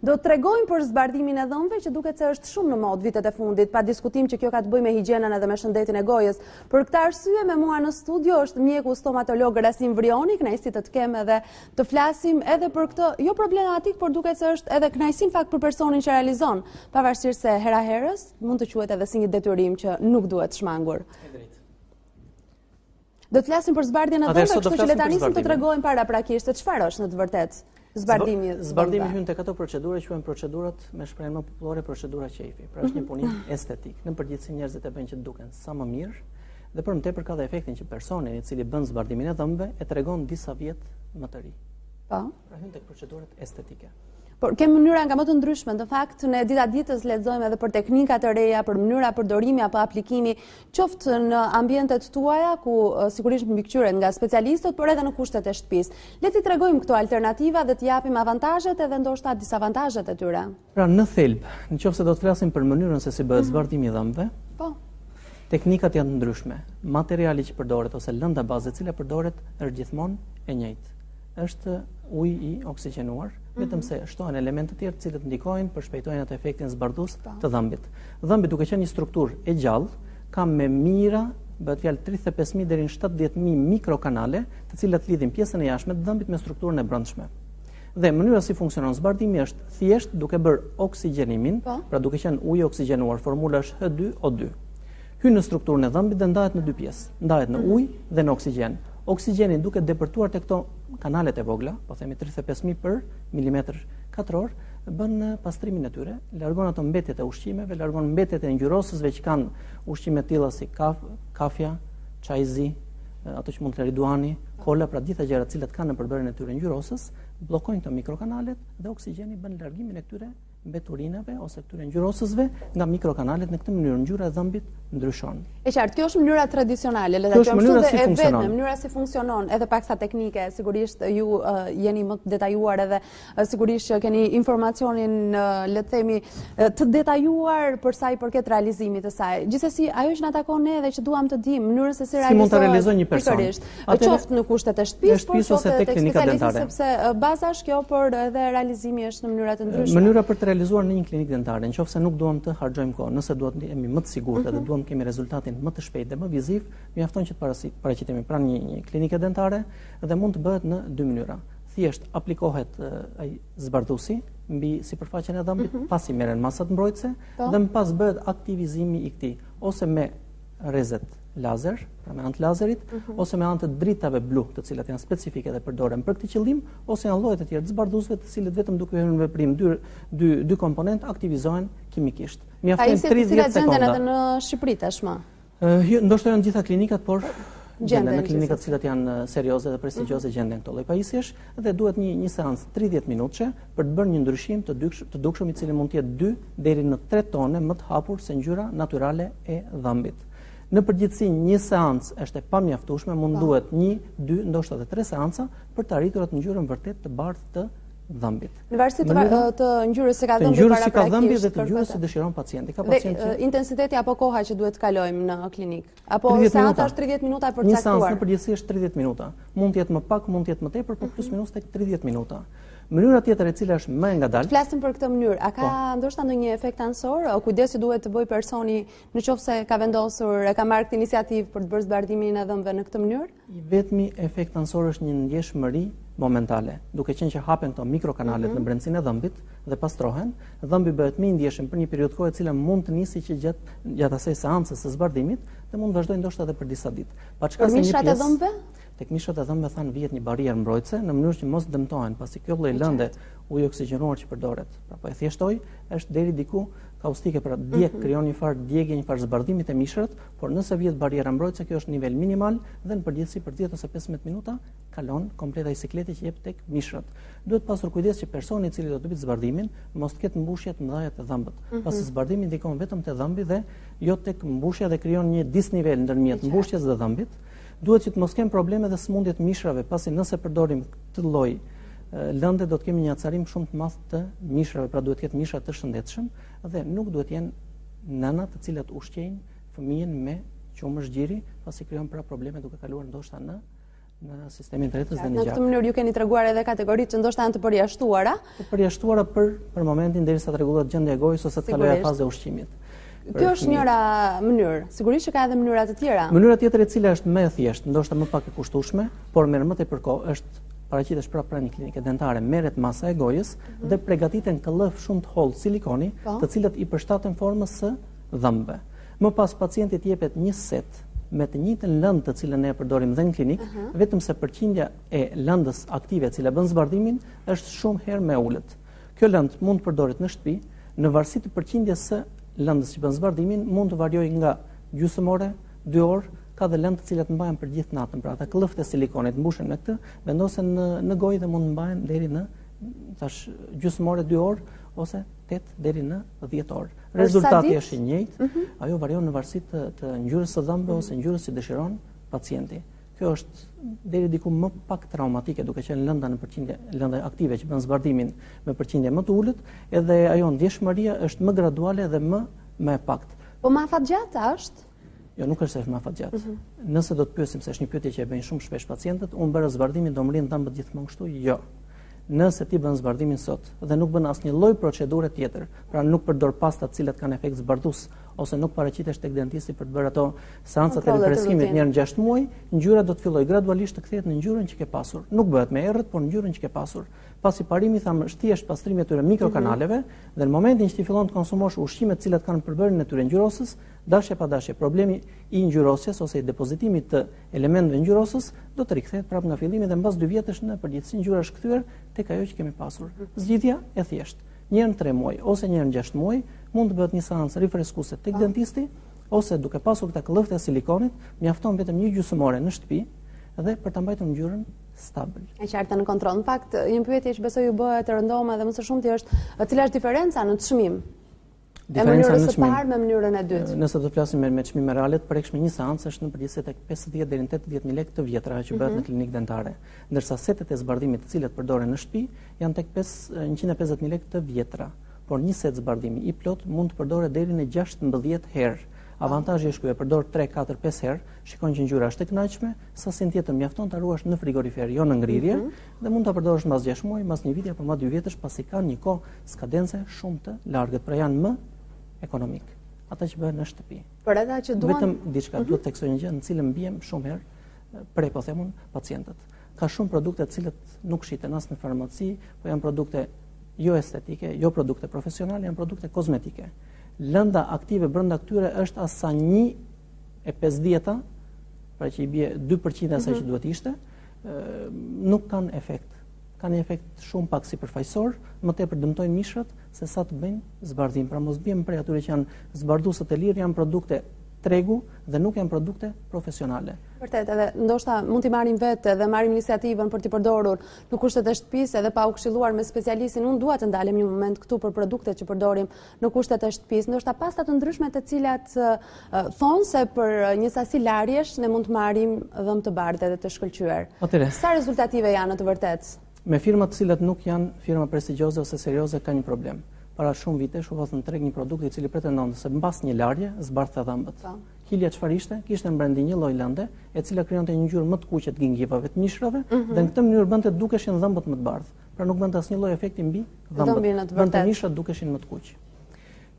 Do të tregojmë për zbardimin e dhëmbëve që duket se është shumë në modë vitet e fundit, pa diskutim që kjo ka të bëjë me higjienën edhe me shëndetin e gojës. Për këtë arsye me mua në studio është mjeku stomatolog Rasim Vrioni, kënaqësi të kem edhe të flasim edhe për këtë, jo problematik, por duket se është edhe kënaqësi në fakt për personin që realizon, pavarësisht se hera herës mund të quhet edhe si një detyrim që nuk duhet shmangur. Do të flasim për zbardhjen e dhëmbëve, kështu që le ta nisim të tregojmë paraprakisht se çfarë është në të vërtetë. Zbardimi hyn tek ato procedura që quhen procedurat me shprehjen më popullore procedura qejfi. Pra është një punim estetik. Në përgjithësi njerëzit e bëjnë që të duken sa më mirë dhe për më tepër ka dhe efektin që personi i cili bën zbardimin e dhëmbëve e tregon disa vjet më të ri. Po. Pra hyn tek procedurat estetike. Por kemë mënyra nga më të ndryshme, në fakt në dita ditës lexojmë edhe për teknika të reja, për mënyra përdorimi apo aplikimi, qoftë në ambientet tuaja ku sigurisht mbikëqyren nga specialistët, por edhe në kushtet e shtëpisë. Le t'i tregojmë këto alternativa dhe t'i japim avantazhet edhe ndoshta disavantazhet e tyre. Pra në thelb, nëse do të flasim për mënyrën se si bëhet zbardimi i dhëmbëve, po. Teknikat janë të ndryshme. Materiali që përdoret ose lënda bazë e cila përdoret është gjithmonë e njëjtë. Është ujë i oksigjenuar, vetëm se shtohen elemente të tjerë të cilët ndikojnë për shpejtojnë atë efektin zbardhues të dhëmbit. Dhëmbi duke qenë një strukturë e gjallë, ka me mira, bëhet fjalë 35.000 deri në 70.000 mikrokanale, të cilat lidhin pjesën e jashtme të dhëmbit me strukturën e brendshme. Dhe mënyra si funksionon zbardimi është thjesht duke bërë oksigjenimin, pra duke qenë uji oksigjenuar, formula është H2O2. Hyn në strukturën e dhëmbit dhe ndahet në dy pjesë, ndahet në ujë dhe në oksigjen. Oksigjeni duke depërtuar te këto kanalet e vogla, po themi 35.000 për milimetër katror, bën pastrimin e tyre, largon ato mbetjet e ushqimeve, largon mbetjet e ngjyrosësve që kanë ushqime të tilla si kafja, çajzi, ato që mund të riduani, kola, pra gjitha gjërat të cilat kanë në përbërjen e tyre ngjyrosës, bllokojnë këto mikrokanalet dhe oksigjeni bën largimin e këtyre mbeturinave ose këtyre ngjyrosësve nga mikrokanalet. Në këtë mënyrë ngjyra e dhëmbit ndryshon. E qartë, kjo është mënyra tradicionale, le ta quajmë kështu, dhe e vetme mënyra si funksionon, edhe paksa teknike, sigurisht ju jeni më të detajuar edhe sigurisht që keni informacionin, le të themi, të detajuar për sa i përket realizimit të saj. Gjithsesi, ajo që na takon ne dhe që duam të dimë mënyrën se si realizohet. Si mund ta realizojë një person? Qoftë në kushtet e shtëpisë, por qoftë tek klinikat dentare. Sepse baza është kjo, por edhe realizimi është në mënyra të ndryshme. Mënyra për të realizuar në një klinikë dentare, nëse nuk duam të harxojmë kohë, nëse duam të jemi më të sigurt dhe duam të kemi rezultatin më të shpejtë dhe më viziv, mjafton që të paraqitemi pranë një klinike dentare dhe mund të bëhet në dy mënyra. Thjesht aplikohet ai zbardhuesi mbi sipërfaqen e dhëmbit, pasi merren masat mbrojtëse dhe më pas bëhet aktivizimi i këtij, ose me rrezet lazer, pra me anë të lazerit, ose me anë të dritave blu, të cilat janë specifike dhe përdoren për këtë qëllim, ose janë lloje të tjera të zbardhuesve, të cilët vetëm duke hyrë në veprim dy komponent aktivizohen kimikisht. Mjafton 30 sekonda. Gjenden edhe në Shqipëri tashmë. Ndoshta janë gjitha klinikat, por gjenden në klinikat të cilat janë serioze dhe prestigjioze gjenden këto lloj pajisjesh dhe duhet një seancë 30 minutëshe për të bërë një ndryshim të dukshëm i cili mund të jetë 2 deri në 3 tone më të hapur se ngjyra natyrale e dhëmbit. Në përgjithësi një seancë është e pamjaftueshme, mund duhet 1, 2, ndoshta edhe 3 seanca për të arritur atë ngjyrën vërtet të bardhë të dhëmbit. Në varësi të ngjyrës që ka dhëmbi dhe të ngjyrës që dëshiron pacienti. Ka pacient që intensiteti apo koha që duhet të kalojmë në klinikë, apo seanca është 30 minuta për të caktuar. Një seancë në përgjithësi është 30 minuta. Mund të jetë më pak, mund të jetë më tepër, por plus minus tek 30 minuta. Mënyra tjetër e cila është më e ngadalë. Flasim për këtë mënyrë. A ka ndoshta ndonjë efekt ansor? Kujdesi duhet të bëj personi nëse ka vendosur, ka marrë këtë iniciativë për të bërë zbardimin e dhëmbëve në këtë mënyrë? I vetmi efekt ansor është një ndjeshmëri momentale, duke qenë që hapen këto mikrokanalet në brendësinë e dhëmbit dhe pastrohen, dhëmbi bëhet më i ndjeshëm për një periudhë kohë e cila mund të nisi që gjatë asaj seancës së zbardimit dhe mund vazhdojë ndoshta edhe për disa ditë. Për mishrat e dhëmbëve? Tek mishrat e dhëmbëve thanë vihet një barierë mbrojtëse në mënyrë që mos dëmtohen, pasi kjo lloj lënde ujë oksigjenuar që përdoret, pra po e thjeshtoj, është deri diku kaustike, pra krijon një farë djegje, një farë zbardimi te mishrat, por nëse vjet bariera mbrojtëse, kjo është nivel minimal dhe në përgjithësi për 10 ose 15 minuta kalon komplet ai sikleti që jep tek mishrat. Duhet pasur kujdes që personi i cili do të bëjë zbardimin mos të ketë mbushje të mëdha të dhëmbët, pasi zbardimi ndikon vetëm te dhëmbi dhe jo tek mbushja dhe krijon një disnivel ndërmjet mbushjes dhe dhëmbit. Duhet që të mos kem probleme dhe sëmundje të mishrave, pasi nëse përdorim këtë lloj lënde do të kemi një acarim shumë të madh të mishrave, pra duhet të ketë mishra të shëndetshëm dhe nuk duhet jenë nëna të cilat ushqejnë fëmijën me qumësht gjiri, pasi krijon pra probleme duke kaluar ndoshta në në sistemin të retës dhe në Në gjak. këtë mënyrë ju keni treguar edhe kategoritë që ndoshta janë të përjashtuara. Të përjashtuara për momentin derisa të rregullohet gjendja e gojës ose të kalojë faza e ushqimit. Kjo është njëra mënyrë. Sigurisht që ka edhe mënyra të tjera. Mënyra tjetër e cila është më e thjeshtë, ndoshta më pak e kushtueshme, por merr më tepër kohë, është paraqitesh pranë një klinike dentare, merret masa e gojës dhe përgatiten këllëf shumë të hollë silikoni, të cilët i përshtaten formës së dhëmbëve. Më pas pacientit jepet një set me të njëjtën lëndë të cilën ne e përdorim dhe në klinik, vetëm se përqindja e lëndës aktive e cila bën zbardimin është shumë herë më e ulët. Kjo lëndë mund të përdoret në shtëpi, në varësi të përqindjes së lëndës që bën zbardimin, mund të variojë nga gjysmore, 2 orë, ka dhe lëndë të cilat mbahen për gjithë natën. Pra ata këllëftë e silikonit mbushen në këtë, vendosen në gojë dhe mund mbahen deri në gjysmore 2 orë ose 8 deri në 10 orë. Rezultati është i njëjtë, ajo varion në varësi të ngjyrës së dhëmbëve ose ngjyrës që dëshiron pacienti. Kjo është deri diku më pak traumatike, duke qenë lënda në përqindje, lënda aktive që bën zbardimin me përqindje më të ulët, edhe ajo ndjeshmëria është më graduale dhe më e paktë. Po më afatgjatë është? Jo, nuk është se është më afatgjatë. Nëse do të pyesim, se është një pyetje që e bëjnë shumë shpesh pacientët, unë bëra zbardimin, do më rinë dhëmbët gjithmonë kështu? Jo. Nëse ti bën zbardimin sot dhe nuk bën asnjë lloj procedure tjetër, pra nuk përdor pasta të cilat kanë efekt zbardhues ose nuk paraqitesh tek dentisti për të bërë ato seancat e rifreskimit një herë në 6 muaj, ngjyra do të fillojë gradualisht të kthehet në ngjyrën që ke pasur. Nuk bëhet me errët, por në ngjyrën që ke pasur. Pasi parimi thamë është thjesht pastrimi e tyre mikrokanaleve dhe në momentin që ti fillon të konsumosh ushqime të cilat kanë përbërjen e tyre ngjyrosës, dashje pa dashje, problemi i ngjyrosjes ose i depozitimit të elementëve ngjyrosës do të rikthehet prapë nga fillimi dhe mbas 2 vjetësh në përgjithësi ngjyra është kthyer tek ajo që kemi pasur. Zgjidhja e thjeshtë. Një herë në 3 muaj ose një herë në 6 muaj mund të bëhet një seancë rifreskuese tek dentisti ose duke pasur këta këllëftë e silikonit, mjafton vetëm një gjysmore në shtëpi dhe për ta mbajtur ngjyrën stabil. E qartë në kontroll. Në fakt, një pyetje që besoj ju bëhet e rëndoma dhe më së shumti është cila është diferenca në çmim? Diferenca në çmim. Me mënyrën e dytë. Nëse do të flasim me çmime reale të prekshme, një seancë është në përgjithësi tek 50 deri në 80.000 lekë të vjetra që bëhet në klinikë dentare, ndërsa setet e zbardimit të cilat përdoren në shtëpi janë tek 150.000 lekë të vjetra. Por një set zbardimi i plot mund të përdoret deri në 16 herë. Avantazhi është ky, e përdor 3, 4, 5 herë, shikon që ngjyra është e kënaqshme, sasin tjetër mjafton ta ruash në frigorifer, jo në ngrirje, dhe mund ta përdorësh mbas 6 muaj, mbas 1 viti apo mbas 2 vjetësh, pasi kanë një kohë skadence shumë të largët, pra janë më ekonomik. Ata që bëhen në shtëpi. Por ata që duan vetëm diçka duhet të theksoj një gjë në cilën mbiem shumë herë po themun pacientët. Ka shumë produkte të cilët nuk shiten as në farmaci, po janë produkte jo estetike, jo produkte profesionale, janë produkte kozmetike. Lënda aktive brenda këtyre është as sa 1/50, pra që i bie 2% asaj që duhet ishte, nuk kanë efekt. Kanë një efekt shumë pak sipërfaqësor, më tepër dëmtojnë mishrat se sa të bëjnë zbardim. Pra mos biem prej atyre që janë zbarduesët e lirë, janë produkte tregu dhe nuk janë produkte profesionale. Vërtet, edhe ndoshta mund t'i marrim vetë dhe marrim iniciativën për t'i përdorur në kushtet e shtëpisë edhe pa u këshilluar me specialistin. Unë dua të ndalem një moment këtu për produktet që përdorim në kushtet e shtëpisë. Ndoshta pasta të ndryshme të cilat thonë se për një sasi larjesh ne mund të marrim dhëmbë të bardhë dhe të shkëlqyer. Sa rezultative janë në të vërtetë? Me firma të cilat nuk janë firma prestigjioze ose serioze ka një problem. Para shumë vitesh u hodhën treg një produkt i cili pretendonte se mbas një larje zbardhte dhëmbët. Hilja çfarë ishte? Kishte në brendi një lloj lënde, e cila krijonte një ngjyrë më të kuqe të gingivave të mishrave dhe në këtë mënyrë bënte dukeshin dhëmbët më të bardhë. Pra nuk bënte asnjë lloj efekti mbi dhëmbët. Bënte mishrat dukeshin më të kuq.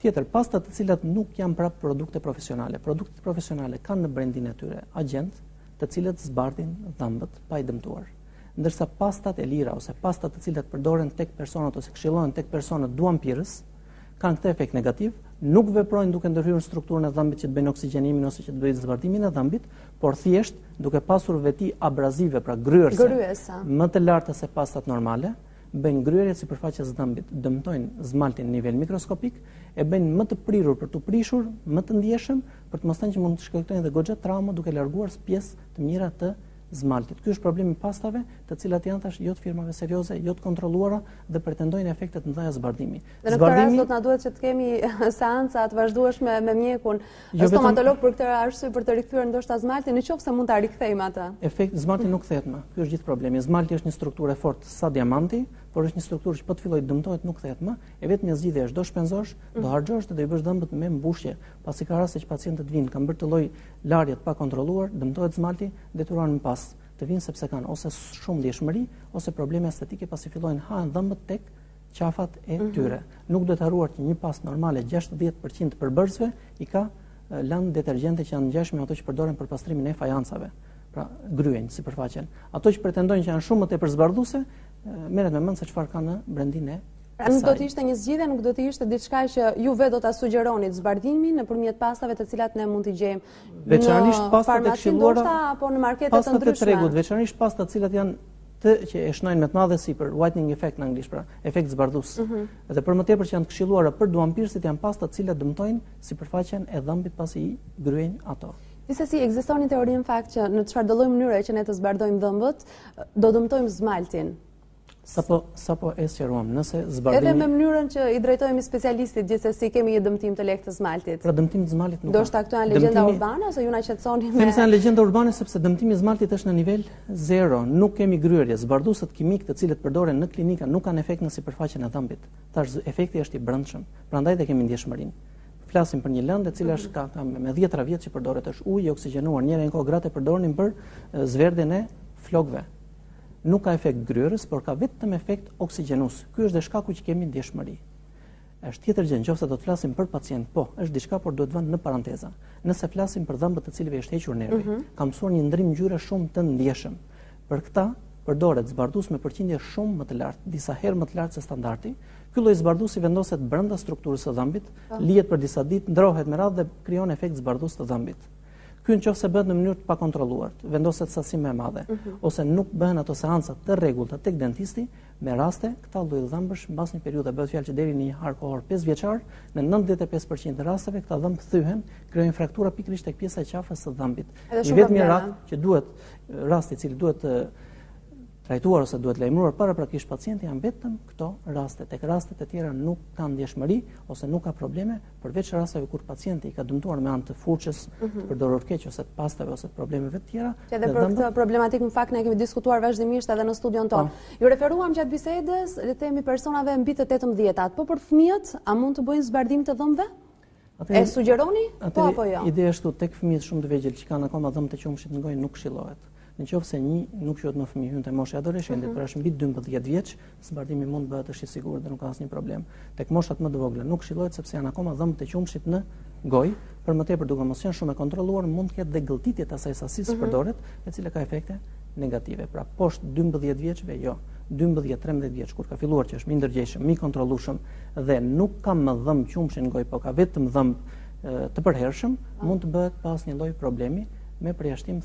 Tjetër, pastat të cilat nuk janë prapë produkte profesionale. Produktet profesionale kanë në brendin e tyre agent të cilët zbardhin dhëmbët pa i dëmtuar. Ndërsa pastat e lira ose pastat të cilat përdoren tek personat ose këshillohen tek personat duanpirës kanë këtë efekt negativ, nuk veprojnë duke ndërhyrë në strukturën e dhëmbit që të bëjnë oksigjenimin ose që të bëjnë zbardimin e dhëmbit, por thjesht duke pasur veti abrazive, pra gryerse, më të larta se pastat normale, bëjnë gryerje sipërfaqes dhëmbit, dëmtojnë zmaltin në nivel mikroskopik, e bëjnë më të prirur për të prishur, më të ndjeshëm, për të mos thënë që mund të shkaktojnë edhe goxha trauma duke larguar pjesë të mira të zmaltit. Ky është problemi i pastave, të cilat janë tash jo të firmave serioze, jo të kontrolluara dhe pretendojnë efekte të mëdha zbardimi. Dhe në këtë rast do të na duhet që të kemi seanca të vazhdueshme me mjekun stomatolog për këtë arsye për të rikthyer ndoshta zmaltin, nëse mund ta rikthejmë atë. Efekt zmalti nuk kthehet më. Ky është gjithë problemi. Zmalti është një strukturë e fortë sa diamanti, por është një strukturë që po të fillojë të dëmtohet nuk kthehet më. E vetmja zgjidhje është do shpenzosh, do harxhosh dhe do i bësh dhëmbët me mbushje, pasi ka raste që pacientët vinë kanë bërë të lloj larje të pa kontrolluar, dëmtohet zmalti, detyrohen më pas të vinë sepse kanë ose shumë ndjeshmëri ose probleme estetike pasi fillojnë hahen dhëmbët tek qafat e tyre. Nuk duhet harruar që një pastë normale 60% të përbërësve i ka lanë detergjente që janë ngjashme ato që përdoren për pastrimin e fajancave, pra gryen sipërfaqen. Ato që pretendojnë që janë shumë më tepër zbardhuese, merret me mend se çfarë ka në brendinë e Pra nuk do të ishte një zgjidhje, nuk do të ishte diçka që ju vetë do ta sugjeroni zbardhimin nëpërmjët pastave të cilat ne mund t'i gjejmë veçanërisht pastat e këshilluara apo në markete të ndryshme. Pastat e tregut, veçanërisht pastat të cilat janë që e shnojnë me të madhesi për whitening effect në anglisht, pra efekt zbardhues. Dhe për më tepër që janë të këshilluara për duanpirësit janë pasta të cilat dëmtojnë sipërfaqen e dhëmbit pasi i gryejnë ato. Gjithsesi ekziston një teori në fakt që në çfarëdo lloj mënyre që ne të zbardojmë dhëmbët, do dëmtojmë zmaltin. Sapo e sqaruam, nëse zbardhimi edhe me mënyrën që i drejtohemi specialistit, gjithsesi kemi një dëmtim të lehtë të zmaltit. Pra dëmtimi i zmaltit nuk. Do shta këto janë legjenda urbane ose ju na qetësoni me? Them se janë legjenda urbane sepse dëmtimi i zmaltit është në nivel 0, nuk kemi gryerje. Zbardhuesit kimik të cilët përdoren në klinika nuk kanë efekt në sipërfaqen e dhëmbit. Tash efekti është i brendshëm. Prandaj dhe kemi ndjeshmërinë. Flasim për një lëndë e cila ka me 10 vjet që përdoret, është ujë i oksigjenuar. Njëherë në kohë gratë e përdorin për zverdhjen e flokëve. Nuk ka efekt gryerës, por ka vetëm efekt oksigjenues. Ky është dhe shkaku që kemi ndjeshmëri. Është tjetër gjë, nëse do të flasim për pacient, po, është diçka por duhet vënë në paranteza. Nëse flasim për dhëmbët të cilëve është hequr nervi, ka mësuar një ndrim ngjyre shumë të ndjeshëm. Për këtë përdoret zbardhues me përqindje shumë më të lartë, disa herë më të lartë se standardi. Ky lloj zbardhuesi vendoset brenda strukturës së dhëmbit, lihet për disa ditë, ndrohet me radhë dhe krijon efekt zbardhues të dhëmbit. Ky nëse bëhet në mënyrë të pakontrolluar, vendoset sasi më e madhe, ose nuk bëhen ato seanca të rregullta tek dentisti, me raste këta lloj dhëmbësh mbas një periudhe bëhet fjalë që deri në një har kohor 5 vjeçar, në 95% të rasteve këta dhëmbë thyhen, krijojnë fraktura pikërisht tek pjesa e qafës së dhëmbit. Një vetëm rast që rasti i cili duhet trajtuar ose duhet lajmëruar paraprakisht pacienti janë vetëm këto raste. Tek rastet e tjera nuk ka ndjeshmëri ose nuk ka probleme, përveç rasteve kur pacienti ka dëmtuar me anë të furçës, të përdorur keq ose të pastave ose të problemeve të tjera. Edhe për këtë problematikë në fakt ne kemi diskutuar vazhdimisht edhe në studion tonë. Ju referuam gjatë bisedës, le të themi personave mbi të 18-at, po për fëmijët, a mund të bëjnë zbardim të dhëmbëve? E sugjeroni? Po apo jo? Ideja është tek fëmijët shumë të vegjël që kanë akoma dhëmbë të qumshit në gojë nuk këshillohet. Nëse nuk quhet më fëmijë, hyn te mosha e adoleshentit, pra është mbi 12 vjeç, zbardimi mund bëhet është i sigurt dhe nuk ka asnjë problem. Tek moshat më të vogla nuk këshillohet sepse janë akoma dhëmbë të qumshit në gojë, për më tepër duke mos qenë shumë e kontrolluar, mund të ketë dhe gëlltitje të asaj sasisë përdoret, e cila ka efekte negative. Pra poshtë 12 vjeçve jo, 12-13 vjeç kur ka filluar që është më i ndërgjegjshëm, më i kontrollueshëm dhe nuk ka më dhëmbë qumshi në gojë, por ka vetëm dhëmbë të përhershëm, mund të bëhet pas një lloj problemi me përjashtim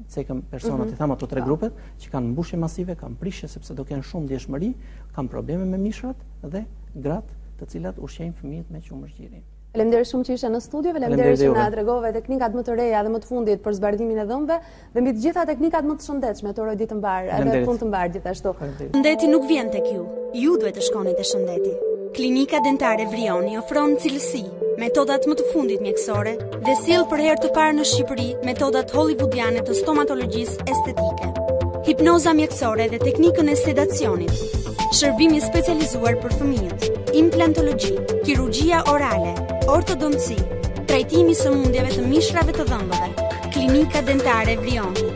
cekëm personat i tham ato 3 grupet që kanë mbushje masive, kanë prishje sepse do kenë shumë ndjeshmëri, kanë probleme me mishrat dhe gratë të cilat ushqejnë fëmijët me qumëshgjiri. Faleminderit shumë që ishe në studio, faleminderit që na tregove teknikat më të reja dhe më të fundit për zbardimin e dhëmbëve dhe mbi të gjitha teknikat më të shëndetshme. Të uroj ditë të mbar, edhe punë të mbar gjithashtu. Shëndeti nuk vjen tek ju. Ju duhet të shkoni te shëndeti. Klinika dentare Vrioni ofron cilësi, metodat më të fundit mjekësore dhe sjell për herë të parë në Shqipëri metodat hollywoodiane të stomatologjisë estetike. Hipnoza mjekësore dhe teknikën e sedacionit. Shërbimi specializuar për fëmijët, implantologji, kirurgjia orale, ortodontsi, trajtimi sëmundjeve të mishrave të dhëmbëve. Klinika dentare Vrioni.